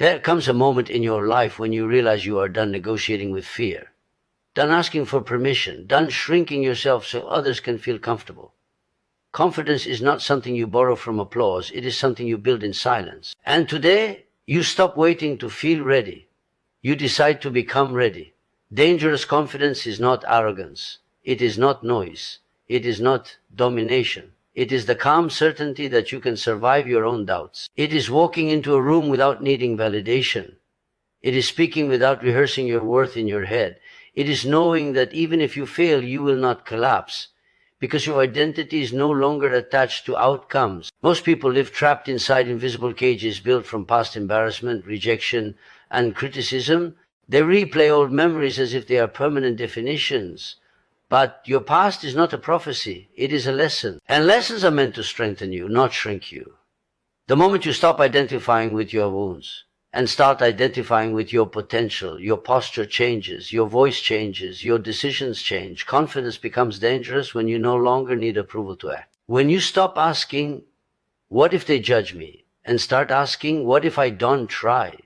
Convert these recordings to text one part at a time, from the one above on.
There comes a moment in your life when you realize you are done negotiating with fear, done asking for permission, done shrinking yourself so others can feel comfortable. Confidence is not something you borrow from applause, it is something you build in silence. And today, you stop waiting to feel ready. You decide to become ready. Dangerous confidence is not arrogance. It is not noise. It is not domination. It is the calm certainty that you can survive your own doubts. It is walking into a room without needing validation. It is speaking without rehearsing your worth in your head. It is knowing that even if you fail, you will not collapse, because your identity is no longer attached to outcomes. Most people live trapped inside invisible cages built from past embarrassment, rejection, and criticism. They replay old memories as if they are permanent definitions. But your past is not a prophecy, it is a lesson. And lessons are meant to strengthen you, not shrink you. The moment you stop identifying with your wounds and start identifying with your potential, your posture changes, your voice changes, your decisions change. Confidence becomes dangerous when you no longer need approval to act. When you stop asking, what if they judge me? And start asking, what if I don't try?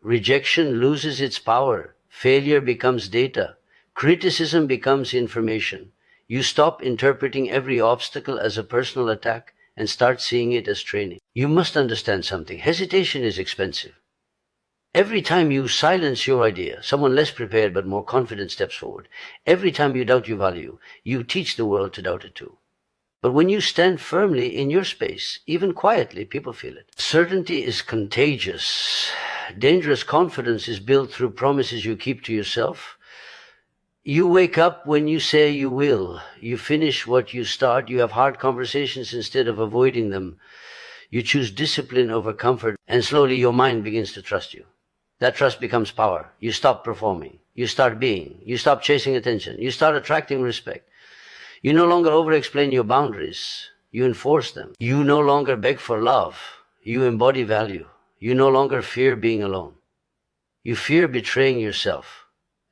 Rejection loses its power. Failure becomes data. Criticism becomes information. You stop interpreting every obstacle as a personal attack and start seeing it as training. You must understand something. Hesitation is expensive. Every time you silence your idea, someone less prepared but more confident steps forward. Every time you doubt your value, you teach the world to doubt it too. But when you stand firmly in your space, even quietly, people feel it. Certainty is contagious. Dangerous confidence is built through promises you keep to yourself. You wake up when you say you will. You finish what you start. You have hard conversations instead of avoiding them. You choose discipline over comfort, and slowly your mind begins to trust you. That trust becomes power. You stop performing. You start being. You stop chasing attention. You start attracting respect. You no longer over-explain your boundaries. You enforce them. You no longer beg for love. You embody value. You no longer fear being alone. You fear betraying yourself.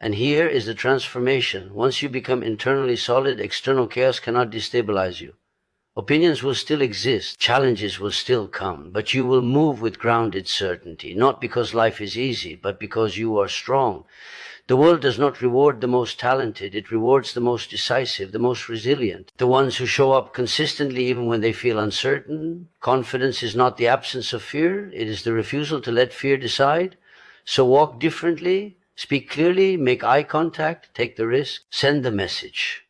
And here is the transformation. Once you become internally solid, external chaos cannot destabilize you. Opinions will still exist, challenges will still come, but you will move with grounded certainty, not because life is easy, but because you are strong. The world does not reward the most talented, it rewards the most decisive, the most resilient, the ones who show up consistently even when they feel uncertain. Confidence is not the absence of fear, it is the refusal to let fear decide. So walk differently. Speak clearly, make eye contact, take the risk, send the message.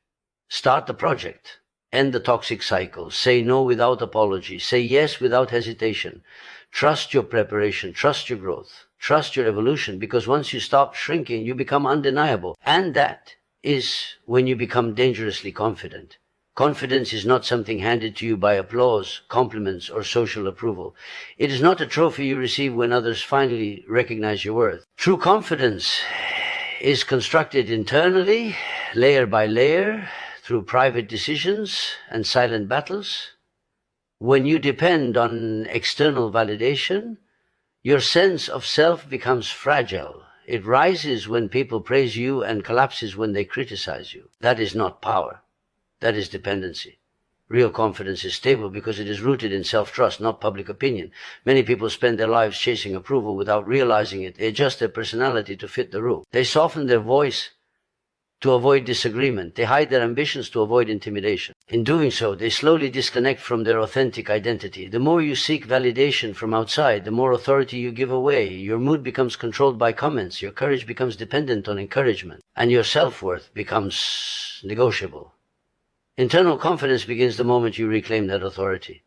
Start the project. End the toxic cycle. Say no without apology. Say yes without hesitation. Trust your preparation. Trust your growth. Trust your evolution, because once you stop shrinking, you become undeniable. And that is when you become dangerously confident. Confidence is not something handed to you by applause, compliments, or social approval. It is not a trophy you receive when others finally recognize your worth. True confidence is constructed internally, layer by layer, through private decisions and silent battles. When you depend on external validation, your sense of self becomes fragile. It rises when people praise you and collapses when they criticize you. That is not power. That is dependency. Real confidence is stable because it is rooted in self-trust, not public opinion. Many people spend their lives chasing approval without realizing it. They adjust their personality to fit the room. They soften their voice to avoid disagreement. They hide their ambitions to avoid intimidation. In doing so, they slowly disconnect from their authentic identity. The more you seek validation from outside, the more authority you give away. Your mood becomes controlled by comments. Your courage becomes dependent on encouragement. And your self-worth becomes negotiable. Internal confidence begins the moment you reclaim that authority.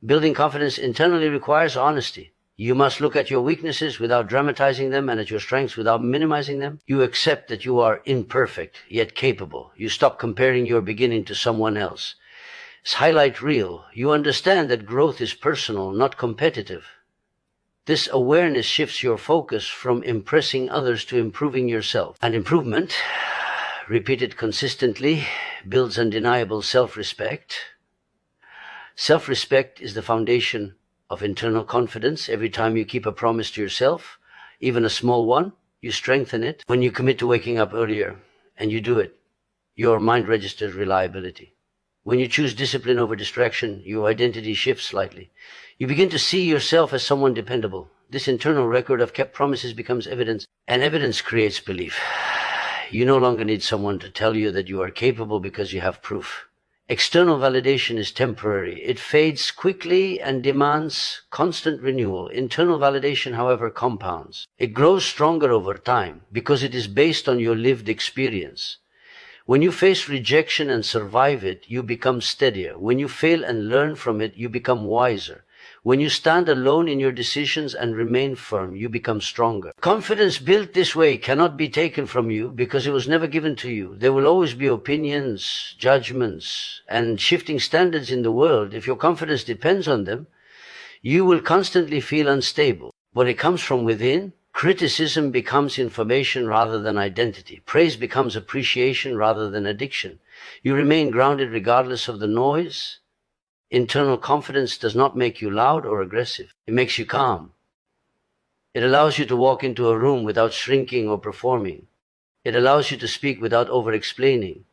Building confidence internally requires honesty. You must look at your weaknesses without dramatizing them and at your strengths without minimizing them. You accept that you are imperfect, yet capable. You stop comparing your beginning to someone else. Highlight real. You understand that growth is personal, not competitive. This awareness shifts your focus from impressing others to improving yourself. And improvement, repeated consistently, builds undeniable self-respect. Self-respect is the foundation of internal confidence. Every time you keep a promise to yourself, even a small one, you strengthen it. When you commit to waking up earlier, and you do it, your mind registers reliability. When you choose discipline over distraction, your identity shifts slightly. You begin to see yourself as someone dependable, This internal record of kept promises becomes evidence, and evidence creates belief. You no longer need someone to tell you that you are capable because you have proof. External validation is temporary. It fades quickly and demands constant renewal. Internal validation, however, compounds. It grows stronger over time because it is based on your lived experience. When you face rejection and survive it, you become steadier. When you fail and learn from it, you become wiser. When you stand alone in your decisions and remain firm, you become stronger. Confidence built this way cannot be taken from you because it was never given to you. There will always be opinions, judgments, and shifting standards in the world. If your confidence depends on them, you will constantly feel unstable. When it comes from within, criticism becomes information rather than identity. Praise becomes appreciation rather than addiction. You remain grounded regardless of the noise. Internal confidence does not make you loud or aggressive. It makes you calm. It allows you to walk into a room without shrinking or performing. It allows you to speak without over-explaining.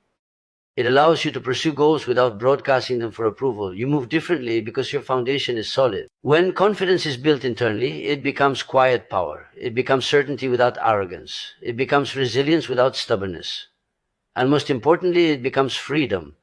It allows you to pursue goals without broadcasting them for approval. You move differently because your foundation is solid. When confidence is built internally, it becomes quiet power. It becomes certainty without arrogance. It becomes resilience without stubbornness. And most importantly, it becomes freedom.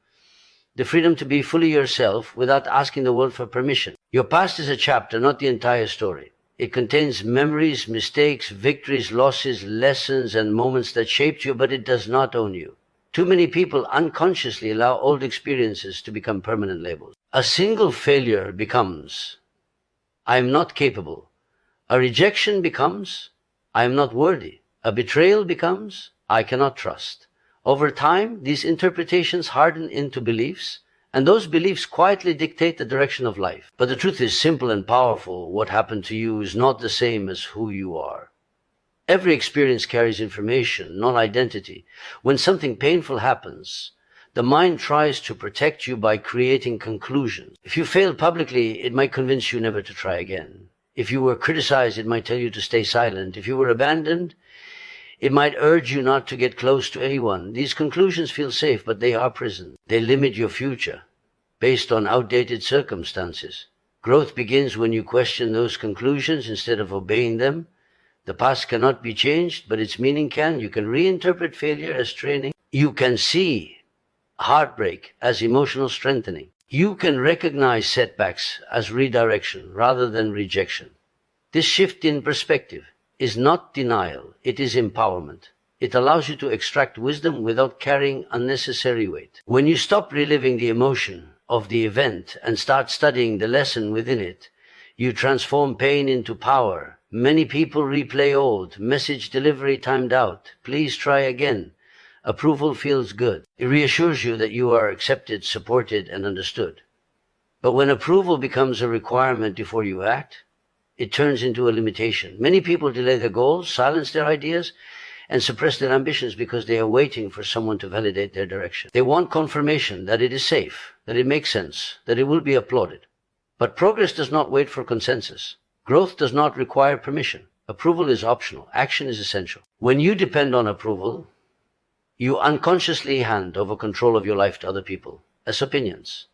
The freedom to be fully yourself without asking the world for permission. Your past is a chapter, not the entire story. It contains memories, mistakes, victories, losses, lessons, and moments that shaped you, but it does not own you. Too many people unconsciously allow old experiences to become permanent labels. A single failure becomes, I am not capable. A rejection becomes, I am not worthy. A betrayal becomes, I cannot trust. Over time, these interpretations harden into beliefs, and those beliefs quietly dictate the direction of life. But the truth is simple and powerful. What happened to you is not the same as who you are. Every experience carries information, not identity. When something painful happens, the mind tries to protect you by creating conclusions. If you failed publicly, it might convince you never to try again. If you were criticized, it might tell you to stay silent. If you were abandoned, it might urge you not to get close to anyone. These conclusions feel safe, but they are prison. They limit your future based on outdated circumstances. Growth begins when you question those conclusions instead of obeying them. The past cannot be changed, but its meaning can. You can reinterpret failure as training. You can see heartbreak as emotional strengthening. You can recognize setbacks as redirection rather than rejection. This shift in perspective is not denial, it is empowerment. It allows you to extract wisdom without carrying unnecessary weight. When you stop reliving the emotion of the event and start studying the lesson within it, you transform pain into power. Many people replay old, message delivery timed out, please try again. Approval feels good. It reassures you that you are accepted, supported, and understood. But when approval becomes a requirement before you act, it turns into a limitation. Many people delay their goals, silence their ideas, and suppress their ambitions because they are waiting for someone to validate their direction. They want confirmation that it is safe, that it makes sense, that it will be applauded. But progress does not wait for consensus. Growth does not require permission. Approval is optional. Action is essential. When you depend on approval, you unconsciously hand over control of your life to other people as opinions.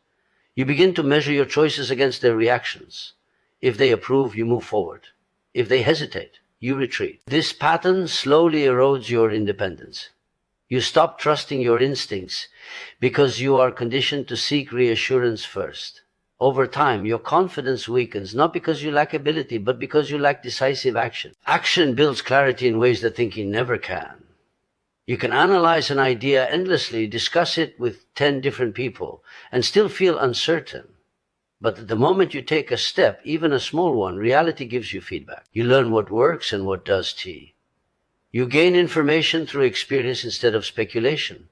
You begin to measure your choices against their reactions. If they approve, you move forward. If they hesitate, you retreat. This pattern slowly erodes your independence. You stop trusting your instincts because you are conditioned to seek reassurance first. Over time, your confidence weakens, not because you lack ability, but because you lack decisive action. Action builds clarity in ways that thinking never can. You can analyze an idea endlessly, discuss it with 10 different people, and still feel uncertain. But the moment you take a step, even a small one, reality gives you feedback. You learn what works and what does tea. You gain information through experience instead of speculation.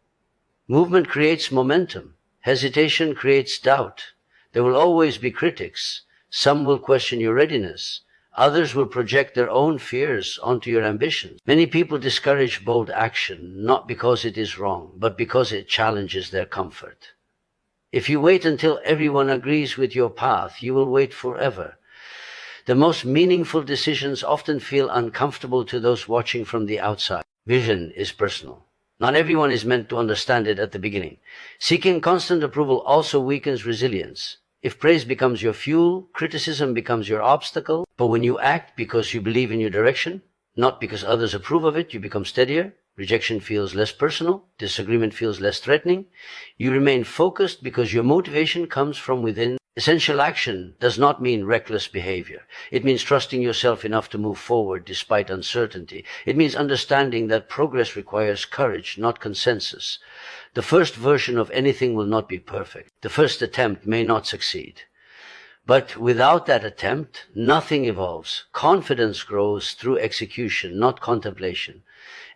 Movement creates momentum. Hesitation creates doubt. There will always be critics. Some will question your readiness. Others will project their own fears onto your ambitions. Many people discourage bold action, not because it is wrong, but because it challenges their comfort. If you wait until everyone agrees with your path, you will wait forever. The most meaningful decisions often feel uncomfortable to those watching from the outside. Vision is personal. Not everyone is meant to understand it at the beginning. Seeking constant approval also weakens resilience. If praise becomes your fuel, criticism becomes your obstacle, But when you act because you believe in your direction, not because others approve of it, you become steadier. Rejection feels less personal. Disagreement feels less threatening. You remain focused because your motivation comes from within. Essential action does not mean reckless behavior. It means trusting yourself enough to move forward despite uncertainty. It means understanding that progress requires courage, not consensus. The first version of anything will not be perfect. The first attempt may not succeed. But without that attempt, nothing evolves. Confidence grows through execution, not contemplation.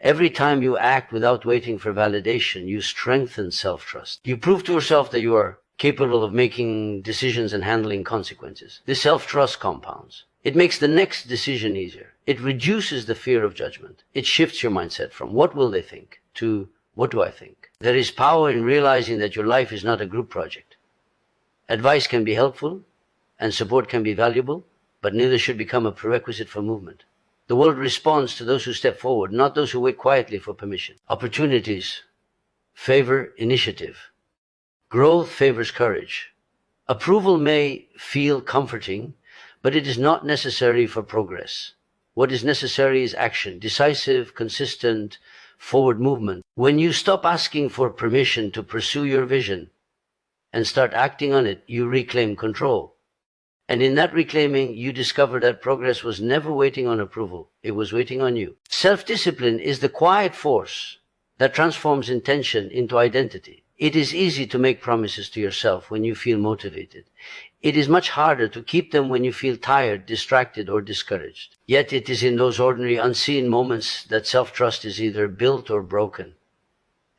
Every time you act without waiting for validation, you strengthen self-trust. You prove to yourself that you are capable of making decisions and handling consequences. This self-trust compounds. It makes the next decision easier. It reduces the fear of judgment. It shifts your mindset from what will they think to what do I think. There is power in realizing that your life is not a group project. Advice can be helpful, and support can be valuable, but neither should become a prerequisite for movement. The world responds to those who step forward, not those who wait quietly for permission. Opportunities favor initiative. Growth favors courage. Approval may feel comforting, but it is not necessary for progress. What is necessary is action, decisive, consistent, forward movement. When you stop asking for permission to pursue your vision and start acting on it, you reclaim control. And in that reclaiming, you discover that progress was never waiting on approval. It was waiting on you. Self-discipline is the quiet force that transforms intention into identity. It is easy to make promises to yourself when you feel motivated. It is much harder to keep them when you feel tired, distracted, or discouraged. Yet it is in those ordinary, unseen moments that self-trust is either built or broken.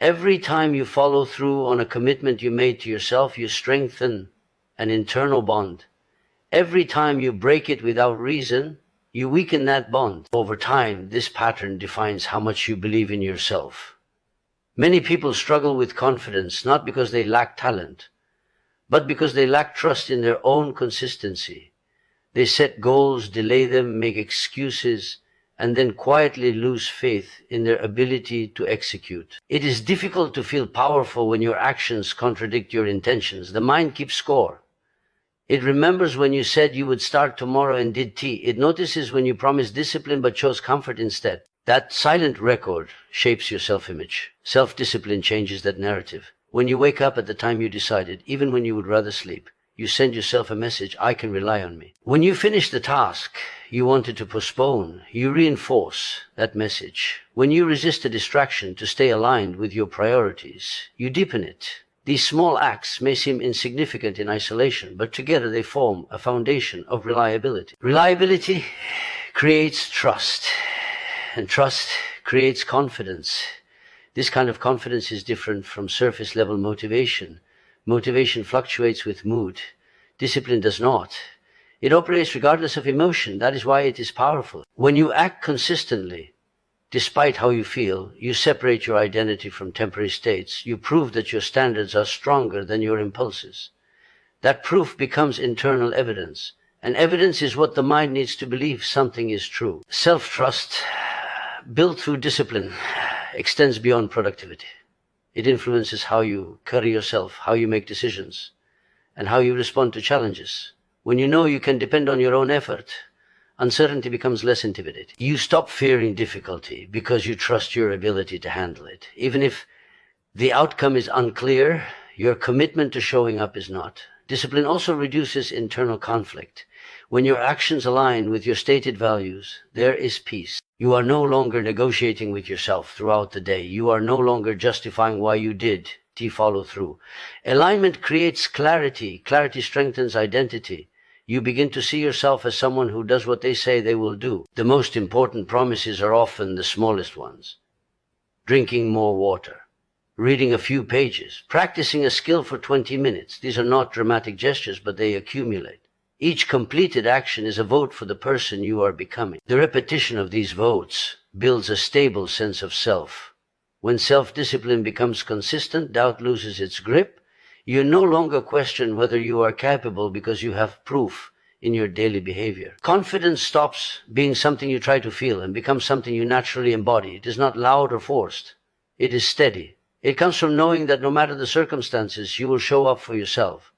Every time you follow through on a commitment you made to yourself, you strengthen an internal bond. Every time you break it without reason, you weaken that bond. Over time, this pattern defines how much you believe in yourself. Many people struggle with confidence not because they lack talent, but because they lack trust in their own consistency. They set goals, delay them, make excuses, and then quietly lose faith in their ability to execute. It is difficult to feel powerful when your actions contradict your intentions. The mind keeps score. It remembers when you said you would start tomorrow and did tea. It notices when you promised discipline but chose comfort instead. That silent record shapes your self-image. Self-discipline changes that narrative. When you wake up at the time you decided, even when you would rather sleep, you send yourself a message, I can rely on me. When you finish the task you wanted to postpone, you reinforce that message. When you resist a distraction to stay aligned with your priorities, you deepen it. These small acts may seem insignificant in isolation, but together they form a foundation of reliability. Reliability creates trust, and trust creates confidence. This kind of confidence is different from surface-level motivation. Motivation fluctuates with mood. Discipline does not. It operates regardless of emotion. That is why it is powerful. When you act consistently, despite how you feel, you separate your identity from temporary states. You prove that your standards are stronger than your impulses. That proof becomes internal evidence. And evidence is what the mind needs to believe something is true. Self-trust, built through discipline, extends beyond productivity. It influences how you carry yourself, how you make decisions, and how you respond to challenges. When you know you can depend on your own effort, uncertainty becomes less intimidating. You stop fearing difficulty because you trust your ability to handle it. Even if the outcome is unclear, your commitment to showing up is not. Discipline also reduces internal conflict. When your actions align with your stated values, there is peace. You are no longer negotiating with yourself throughout the day. You are no longer justifying why you did follow through. Alignment creates clarity. Clarity strengthens identity. You begin to see yourself as someone who does what they say they will do. The most important promises are often the smallest ones. Drinking more water, reading a few pages, practicing a skill for 20 minutes. These are not dramatic gestures, but they accumulate. Each completed action is a vote for the person you are becoming. The repetition of these votes builds a stable sense of self. When self-discipline becomes consistent, doubt loses its grip. You no longer question whether you are capable because you have proof in your daily behavior. Confidence stops being something you try to feel and becomes something you naturally embody. It is not loud or forced. It is steady. It comes from knowing that no matter the circumstances, you will show up for yourself.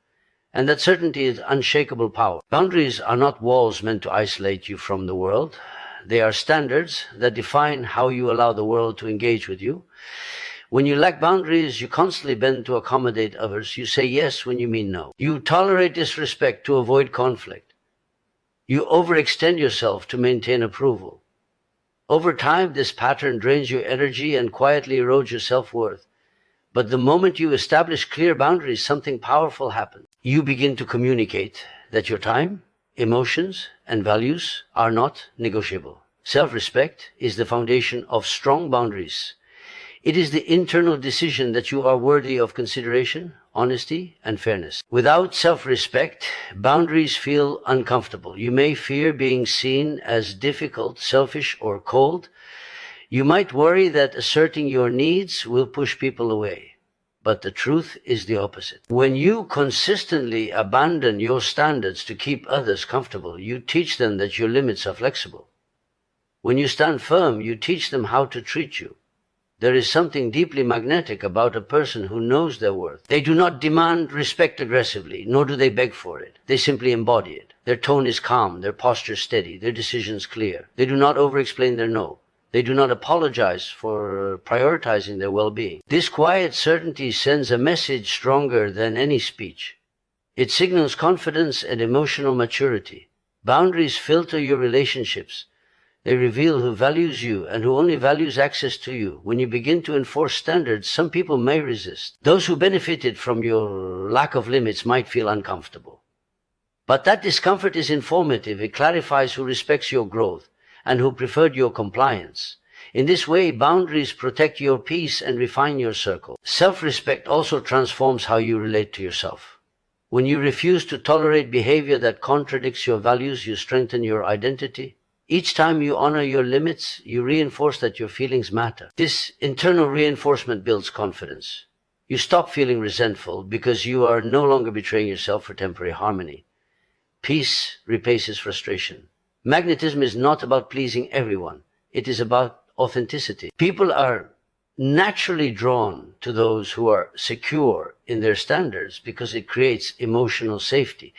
And that certainty is unshakable power. Boundaries are not walls meant to isolate you from the world. They are standards that define how you allow the world to engage with you. When you lack boundaries, you constantly bend to accommodate others. You say yes when you mean no. You tolerate disrespect to avoid conflict. You overextend yourself to maintain approval. Over time, this pattern drains your energy and quietly erodes your self-worth. But the moment you establish clear boundaries, something powerful happens. You begin to communicate that your time, emotions, and values are not negotiable. Self-respect is the foundation of strong boundaries. It is the internal decision that you are worthy of consideration, honesty, and fairness. Without self-respect, boundaries feel uncomfortable. You may fear being seen as difficult, selfish, or cold. You might worry that asserting your needs will push people away. But the truth is the opposite. When you consistently abandon your standards to keep others comfortable, you teach them that your limits are flexible. When you stand firm, you teach them how to treat you. There is something deeply magnetic about a person who knows their worth. They do not demand respect aggressively, nor do they beg for it. They simply embody it. Their tone is calm, their posture steady, their decisions clear. They do not over-explain their no. They do not apologize for prioritizing their well-being. This quiet certainty sends a message stronger than any speech. It signals confidence and emotional maturity. Boundaries filter your relationships. They reveal who values you and who only values access to you. When you begin to enforce standards, some people may resist. Those who benefited from your lack of limits might feel uncomfortable. But that discomfort is informative. It clarifies who respects your growth and who preferred your compliance. In this way, boundaries protect your peace and refine your circle. Self-respect also transforms how you relate to yourself. When you refuse to tolerate behavior that contradicts your values, you strengthen your identity. Each time you honor your limits, you reinforce that your feelings matter. This internal reinforcement builds confidence. You stop feeling resentful because you are no longer betraying yourself for temporary harmony. Peace replaces frustration. Magnetism is not about pleasing everyone. It is about authenticity. People are naturally drawn to those who are secure in their standards because it creates emotional safety.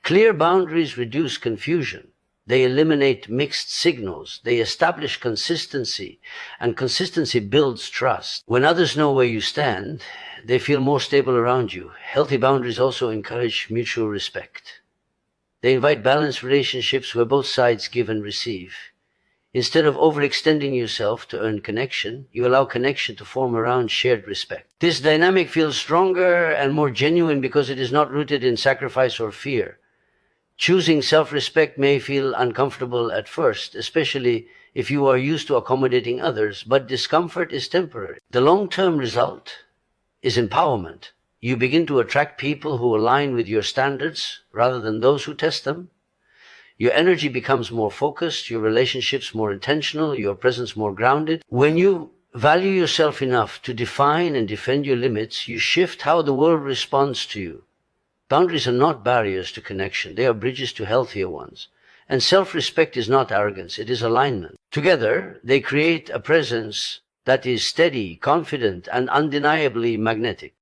Clear boundaries reduce confusion. They eliminate mixed signals. They establish consistency, and consistency builds trust. When others know where you stand, they feel more stable around you. Healthy boundaries also encourage mutual respect. They invite balanced relationships where both sides give and receive. Instead of overextending yourself to earn connection, you allow connection to form around shared respect. This dynamic feels stronger and more genuine because it is not rooted in sacrifice or fear. Choosing self-respect may feel uncomfortable at first, especially if you are used to accommodating others, but discomfort is temporary. The long-term result is empowerment. You begin to attract people who align with your standards rather than those who test them. Your energy becomes more focused, your relationships more intentional, your presence more grounded. When you value yourself enough to define and defend your limits, you shift how the world responds to you. Boundaries are not barriers to connection. They are bridges to healthier ones. And self-respect is not arrogance. It is alignment. Together, they create a presence that is steady, confident, and undeniably magnetic.